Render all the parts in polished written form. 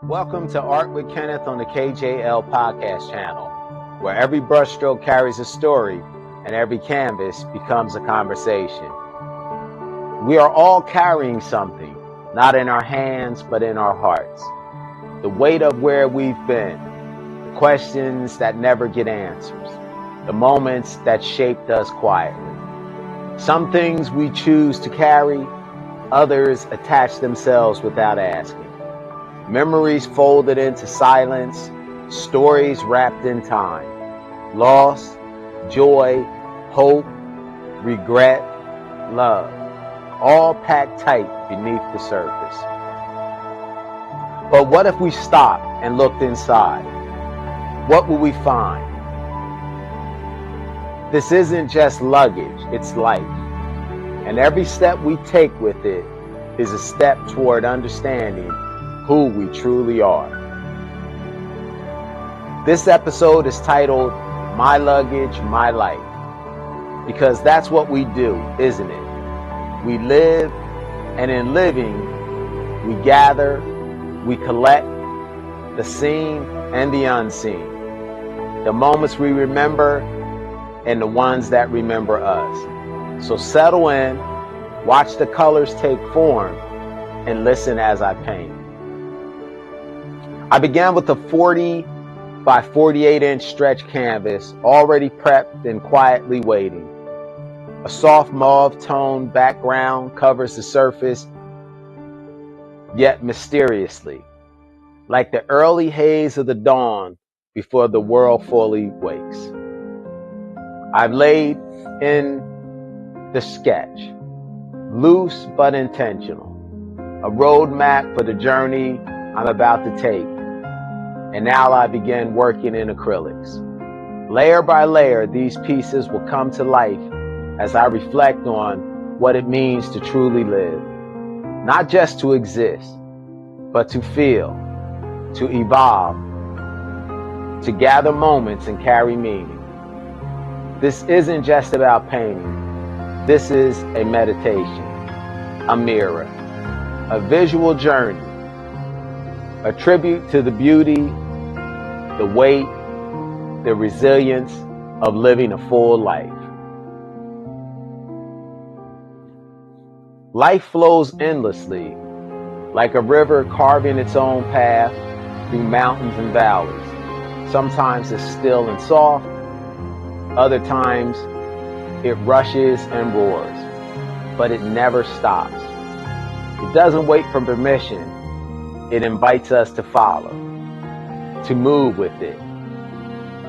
Welcome to Art with Kenneth on the KJL Podcast Channel, where every brushstroke carries a story and every canvas becomes a conversation. We are all carrying something, not in our hands, but in our hearts. The weight of where we've been, the questions that never get answers, the moments that shaped us quietly. Some things we choose to carry, others attach themselves without asking. Memories folded into silence, stories wrapped in time. Loss, joy, hope, regret, love, all packed tight beneath the surface. But what if we stopped and looked inside? What will we find? This isn't just luggage, it's life. And every step we take with it is a step toward understanding who we truly are. This episode is titled, My Luggage, My Life, because that's what we do, isn't it? We live, and in living, we gather, we collect the seen and the unseen, the moments we remember and the ones that remember us. So settle in, watch the colors take form, and listen as I paint. I began with a 40 by 48 inch stretch canvas already prepped and quietly waiting. A soft mauve-toned background covers the surface, yet mysteriously, like the early haze of the dawn before the world fully wakes. I've laid in the sketch, loose but intentional, a roadmap for the journey I'm about to take. And now I begin working in acrylics. Layer by layer, these pieces will come to life as I reflect on what it means to truly live. Not just to exist, but to feel, to evolve, to gather moments and carry meaning. This isn't just about painting. This is a meditation, a mirror, a visual journey, a tribute to the beauty, the weight, the resilience of living a full life. Life flows endlessly, like a river carving its own path through mountains and valleys. Sometimes it's still and soft, other times it rushes and roars, but it never stops. It doesn't wait for permission. It invites us to follow, to move with it,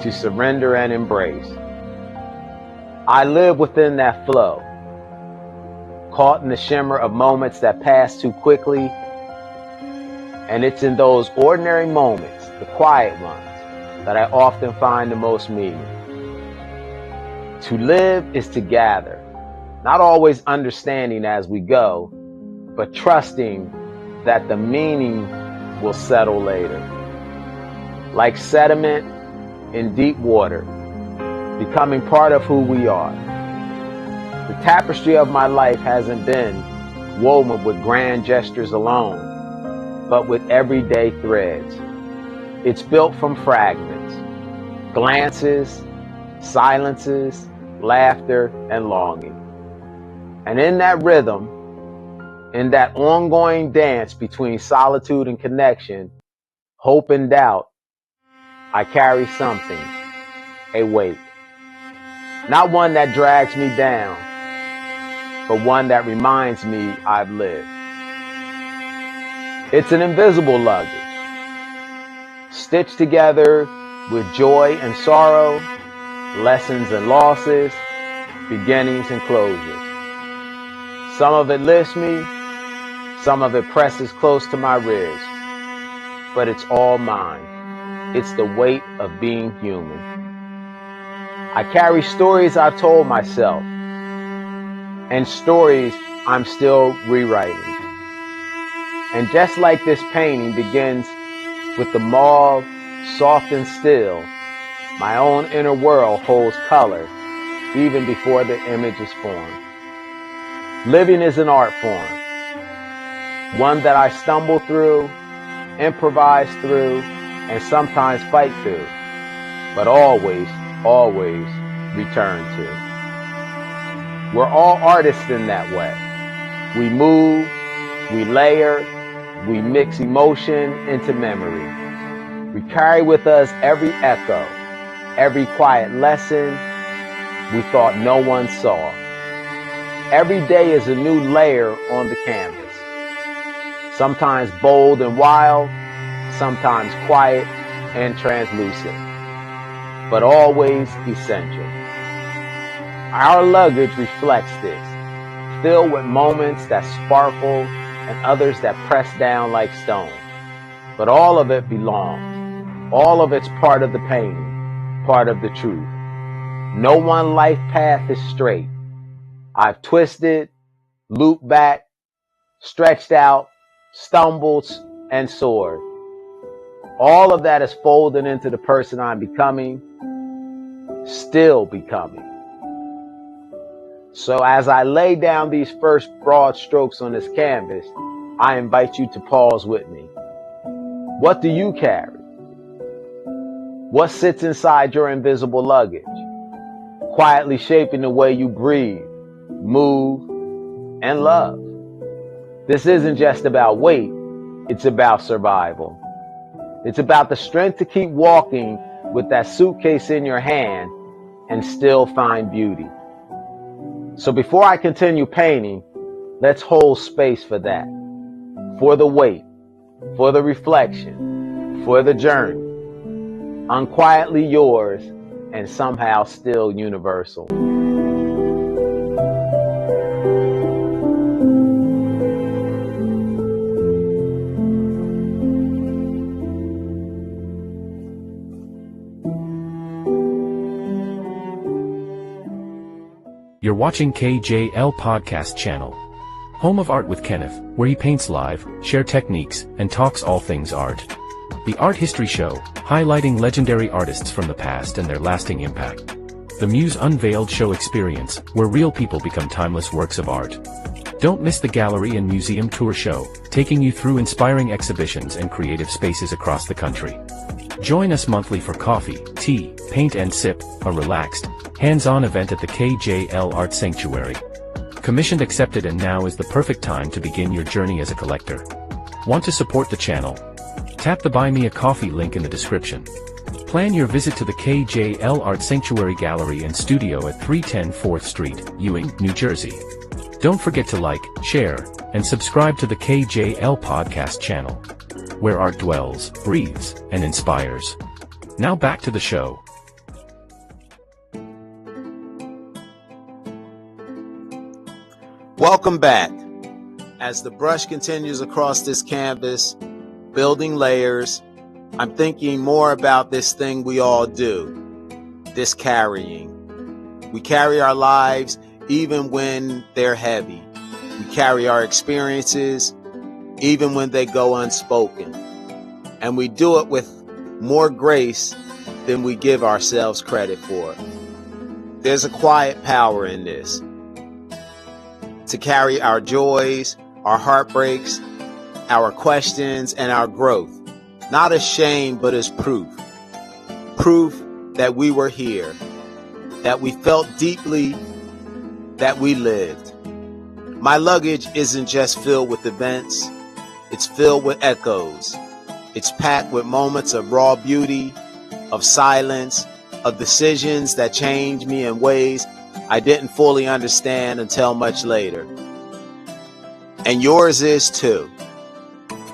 to surrender and embrace. I live within that flow, caught in the shimmer of moments that pass too quickly. And it's in those ordinary moments, the quiet ones, that I often find the most meaning. To live is to gather, not always understanding as we go, but trusting that the meaning will settle later. Like sediment in deep water, becoming part of who we are. The tapestry of my life hasn't been woven with grand gestures alone, but with everyday threads. It's built from fragments, glances, silences, laughter, and longing. And in that rhythm, in that ongoing dance between solitude and connection, hope and doubt, I carry something, a weight. Not one that drags me down, but one that reminds me I've lived. It's an invisible luggage, stitched together with joy and sorrow, lessons and losses, beginnings and closures. Some of it lifts me, some of it presses close to my ribs, but it's all mine. It's the weight of being human. I carry stories I've told myself and stories I'm still rewriting. And just like this painting begins with the mauve, soft and still, my own inner world holds color even before the image is formed. Living is an art form, one that I stumble through, improvise through, and sometimes fight through, but always, always return to. We're all artists in that way. We move, we layer, we mix emotion into memory. We carry with us every echo, every quiet lesson we thought no one saw. Every day is a new layer on the canvas. Sometimes bold and wild, sometimes quiet and translucent, but always essential. Our luggage reflects this, filled with moments that sparkle and others that press down like stone. But all of it belongs. All of it's part of the painting, part of the truth. No one life path is straight. I've twisted, looped back, stretched out, stumbled, and soared. All of that is folded into the person I'm becoming, still becoming. So as I lay down these first broad strokes on this canvas, I invite you to pause with me. What do you carry? What sits inside your invisible luggage, quietly shaping the way you breathe, move, and love? This isn't just about weight, it's about survival. It's about the strength to keep walking with that suitcase in your hand and still find beauty. So before I continue painting, let's hold space for that, for the weight, for the reflection, for the journey. Unquietly yours and somehow still universal. You're watching KJL Podcast Channel, home of Art with Kenneth, where he paints live, share techniques, and talks all things art. The Art History Show, highlighting legendary artists from the past and their lasting impact. The Muse Unveiled Show experience, where real people become timeless works of art. Don't miss the gallery and museum tour show, taking you through inspiring exhibitions and creative spaces across the country. Join us monthly for coffee, tea, paint and sip, a relaxed, hands-on event at the KJL Art Sanctuary. Commissioned accepted, and now is the perfect time to begin your journey as a collector. Want to support the channel? Tap the Buy Me a Coffee link in the description. Plan your visit to the KJL Art Sanctuary Gallery and Studio at 310 4th Street, Ewing, New Jersey. Don't forget to like, share, and subscribe to the KJL Podcast Channel, where art dwells, breathes, and inspires. Now back to the show. Welcome back. As the brush continues across this canvas, building layers, I'm thinking more about this thing we all do, this carrying. We carry our lives even when they're heavy. We carry our experiences even when they go unspoken. And we do it with more grace than we give ourselves credit for. There's a quiet power in this. To carry our joys, our heartbreaks, our questions, and our growth, not as shame, but as proof. Proof that we were here, that we felt deeply, that we lived. My luggage isn't just filled with events, it's filled with echoes. It's packed with moments of raw beauty, of silence, of decisions that changed me in ways I didn't fully understand until much later. And yours is too.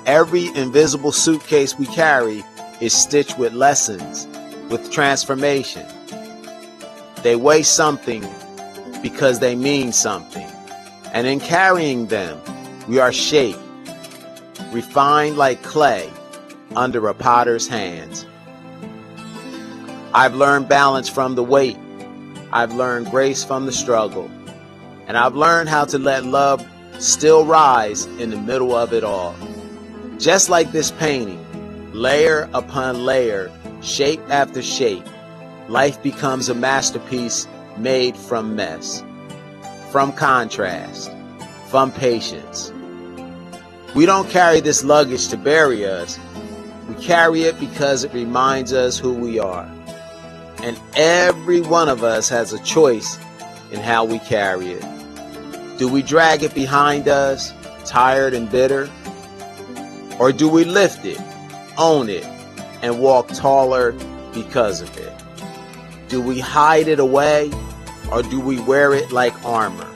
Every invisible suitcase we carry is stitched with lessons, with transformation. They weigh something because they mean something. And in carrying them, we are shaped, refined like clay under a potter's hands. I've learned balance from the weight. I've learned grace from the struggle. And I've learned how to let love still rise in the middle of it all. Just like this painting, layer upon layer, shape after shape, life becomes a masterpiece made from mess, from contrast, from patience. We don't carry this luggage to bury us. carry it because it reminds us who we are. And every one of us has a choice in how we carry it. Do we drag it behind us, tired and bitter? Or do we lift it, own it, and walk taller because of it? Do we hide it away, or do we wear it like armor?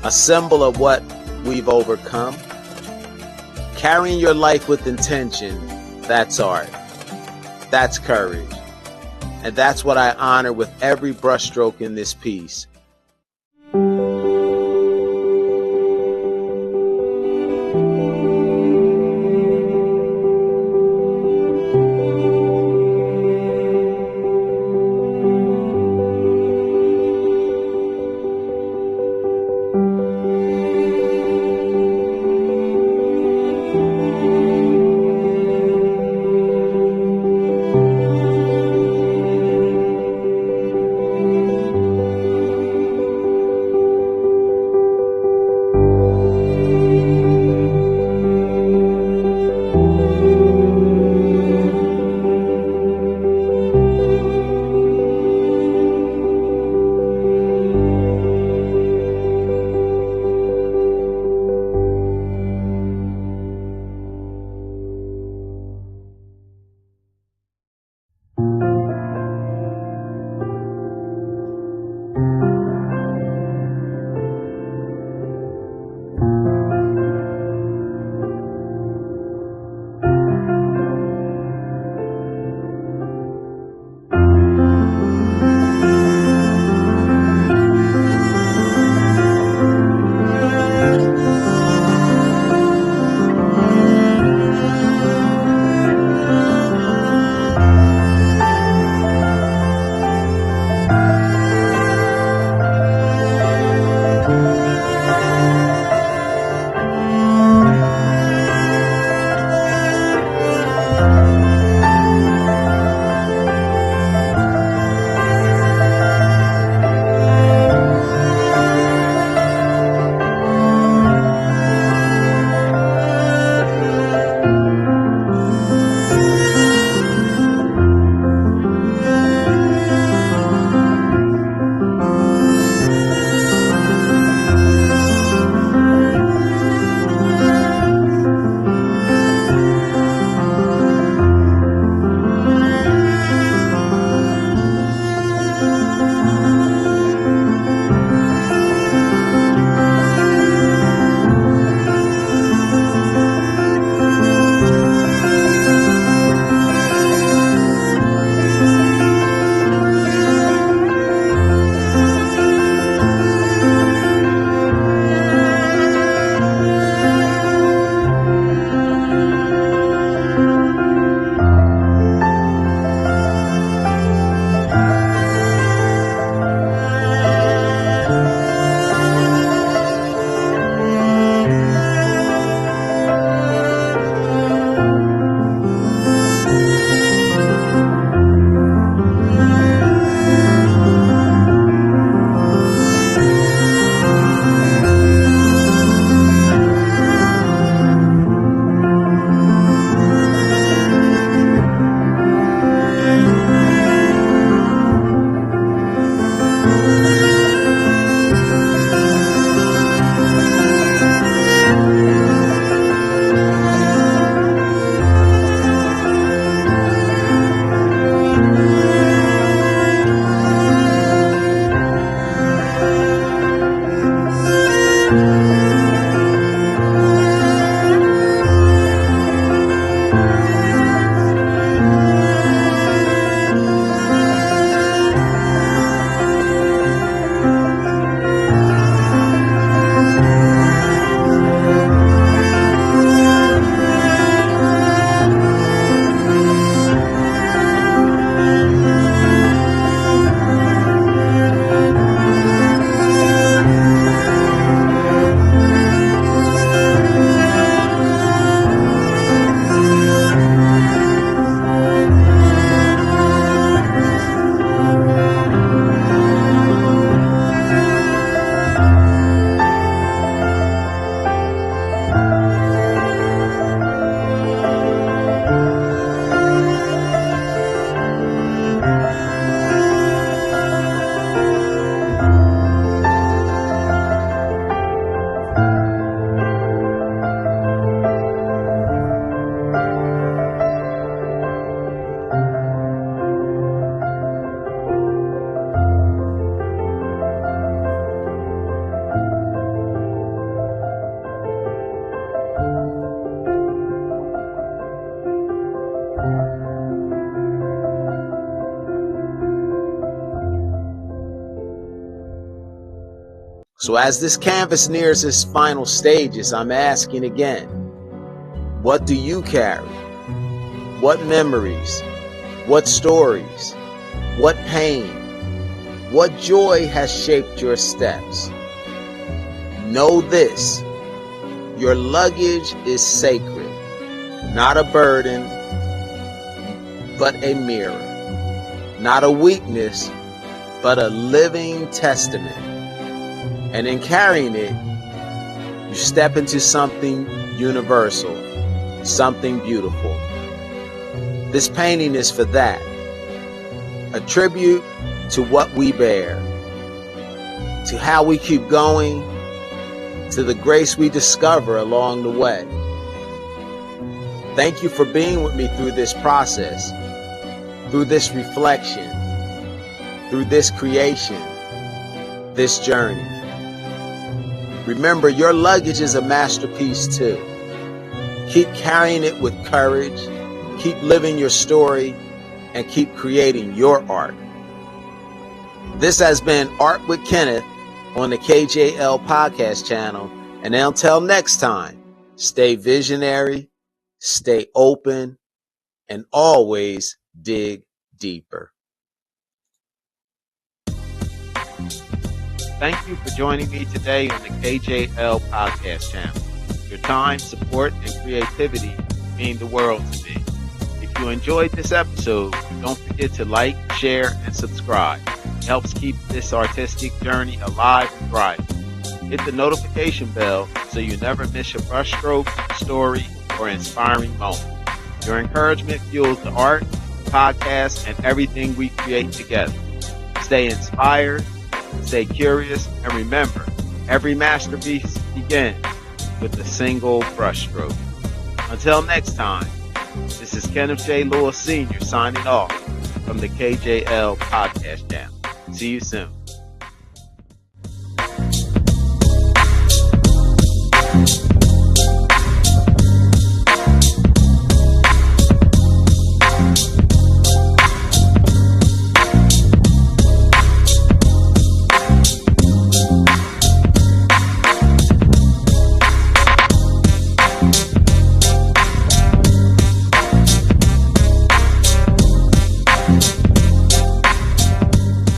A symbol of what we've overcome. Carrying your life with intention, that's art. That's courage. And that's what I honor with every brushstroke in this piece. So as this canvas nears its final stages, I'm asking again, what do you carry? What memories? What stories? What pain? What joy has shaped your steps? Know this, your luggage is sacred, not a burden, but a mirror, not a weakness, but a living testament. And in carrying it, you step into something universal, something beautiful. This painting is for that, a tribute to what we bear, to how we keep going, to the grace we discover along the way. Thank you for being with me through this process, through this reflection, through this creation, this journey. Remember, your luggage is a masterpiece too. Keep carrying it with courage, keep living your story, and keep creating your art. This has been Art with Kenneth on the KJL Podcast Channel. And until next time, stay visionary, stay open, and always dig deeper. Thank you for joining me today on the KJL Podcast Channel. Your time, support, and creativity mean the world to me. If you enjoyed this episode, don't forget to like, share, and subscribe. It helps keep this artistic journey alive and thriving. Hit the notification bell so you never miss a brushstroke, story, or inspiring moment. Your encouragement fuels the art, podcast, and everything we create together. Stay inspired, stay curious, and remember, every masterpiece begins with a single brushstroke. Until next time, this is Kenneth J. Lewis Sr. signing off from the KJL Podcast Channel. See you soon.